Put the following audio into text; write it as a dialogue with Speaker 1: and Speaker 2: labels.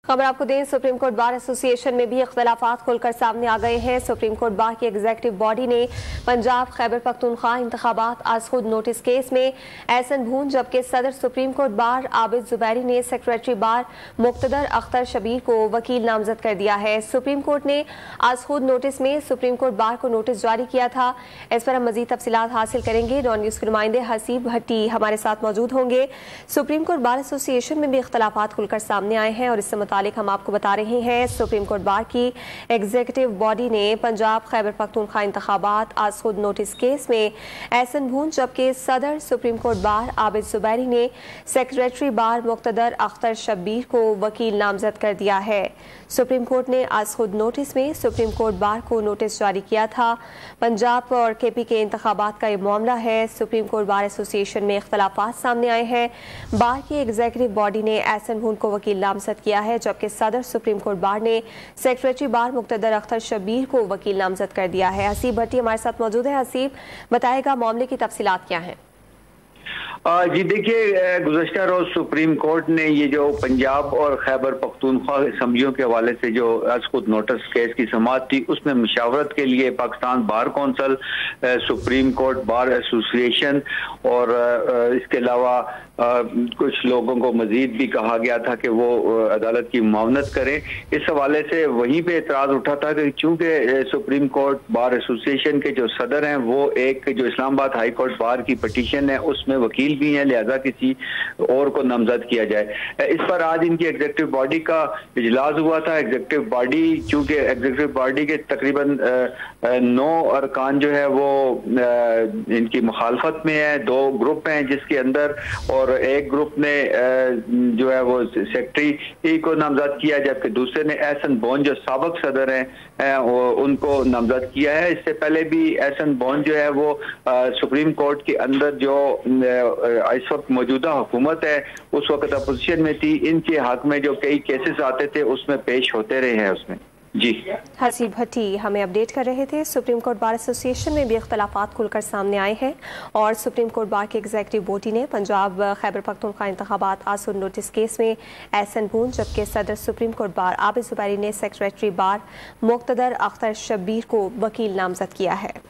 Speaker 1: खबर आपको दें, सुप्रीम कोर्ट बार एसोसिएशन में भी इख्तलाफात खुलकर सामने आ गए हैं। सुप्रीम कोर्ट बार की एग्जीक्यूटिव बॉडी ने पंजाब खैबर पख्तूनख्वा इंतखाबात आज खुद नोटिस केस में एहसन भून, जबकि सदर supreme court bar Abid Zubairi ने सेक्रेटरी बार मुक्तदर अख्तर शबीर को वकील नामजद कर दिया है। सुप्रीम कोर्ट ने आज खुद नोटिस में सुप्रीम कोर्ट बार को नोटिस जारी किया था। इस पर हम मजीद तफसीलात हासिल करेंगे। नॉन न्यूज़ के नुमाइंदे हसीब भट्टी हमारे साथ मौजूद होंगे। सुप्रीम कोर्ट बार एसोसिएशन में भी इख्तलाफात खुलकर सामने आए हैं और इससे मुतालिक हम आपको बता रहे हैं, सुप्रीम कोर्ट बार की एग्जीक्यूटिव बॉडी ने पंजाब खैबर पख्तूनख्वा इंतखाबात आज खुद नोटिस केस में एहसन भून, जबकि सदर supreme court bar Abid Zubairi ने सेक्रेटरी बार मुक्तदर अख्तर शब्बीर को वकील नामजद कर दिया है। सुप्रीम कोर्ट ने आज खुद नोटिस में सुप्रीम कोर्ट बार को नोटिस जारी किया था। पंजाब और केपी के इंतखाबात का ये मामला है। सुप्रीम कोर्ट बार एसोसिएशन में इख्तलाफात सामने आए हैं। बार की एग्जीक्यूटिव बॉडी ने एहसन भून को वकील नामजद किया है, जबकि सदर सुप्रीम कोर्ट बार ने सेक्रेटरी बार मुक्तदर अख्तर शब्बीर को वकील नामजद कर दिया है। हसीब भट्टी हमारे साथ मौजूद है। हसीब, बताएगा मामले की तफसीलात क्या हैं?
Speaker 2: जी देखिए, गुज़श्ता रोज सुप्रीम कोर्ट ने ये जो पंजाब और खैबर पख्तूनख्वा असम्बलियों के हवाले से जो आज खुद नोटिस केस की समाअत थी, उसमें मुशावरत के लिए Pakistan bar council, supreme court bar association और इसके अलावा कुछ लोगों को मजीद भी कहा गया था कि वो अदालत की मुआवनत करें। इस हवाले से वहीं पे एतराज़ उठा था कि चूंकि सुप्रीम कोर्ट बार एसोसिएशन के जो सदर हैं वो एक जो इस्लामाबाद हाई कोर्ट बार की पटिशन है उसमें वकील भी हैं, लिहाजा किसी और को नामजद किया जाए। इस पर आज इनकी एग्जीक्यूटिव बॉडी का इजलास हुआ था। एग्जीक्यूटिव बॉडी, चूंकि एग्जीक्यूटिव बॉडी के तकरीबन 9 अरकान जो है वो इनकी मुखालफत में है। 2 ग्रुप हैं जिसके अंदर, और एक ग्रुप ने जो है वो सेक्रेटरी को नामजद किया, जबकि दूसरे ने एहसन बोन जो साबिक सदर हैं उनको नामजद किया है। इससे पहले भी एहसन बोन जो है वो सुप्रीम कोर्ट के अंदर जो इस वक्त मौजूदा हुकूमत है उस वक्त अपोजिशन में थी, इनके हक में जो कई केसेस आते थे उसमें पेश होते रहे हैं उसमें। जी,
Speaker 1: हसीब भट्टी हमें अपडेट कर रहे थे। सुप्रीम कोर्ट बार एसोसिएशन में भी इख्तलाफात खुलकर सामने आए हैं और सुप्रीम कोर्ट बार की एग्जीक्यूटिव बॉडी ने पंजाब खैबर पख्तूनख्वा इंतखाबात आसुर नोटिस केस में एहसन भून, जबकि सदर supreme court bar Abid Zubairi ने सेक्रेटरी बार मुक्तदर अख्तर शब्बीर को वकील नामजद किया है।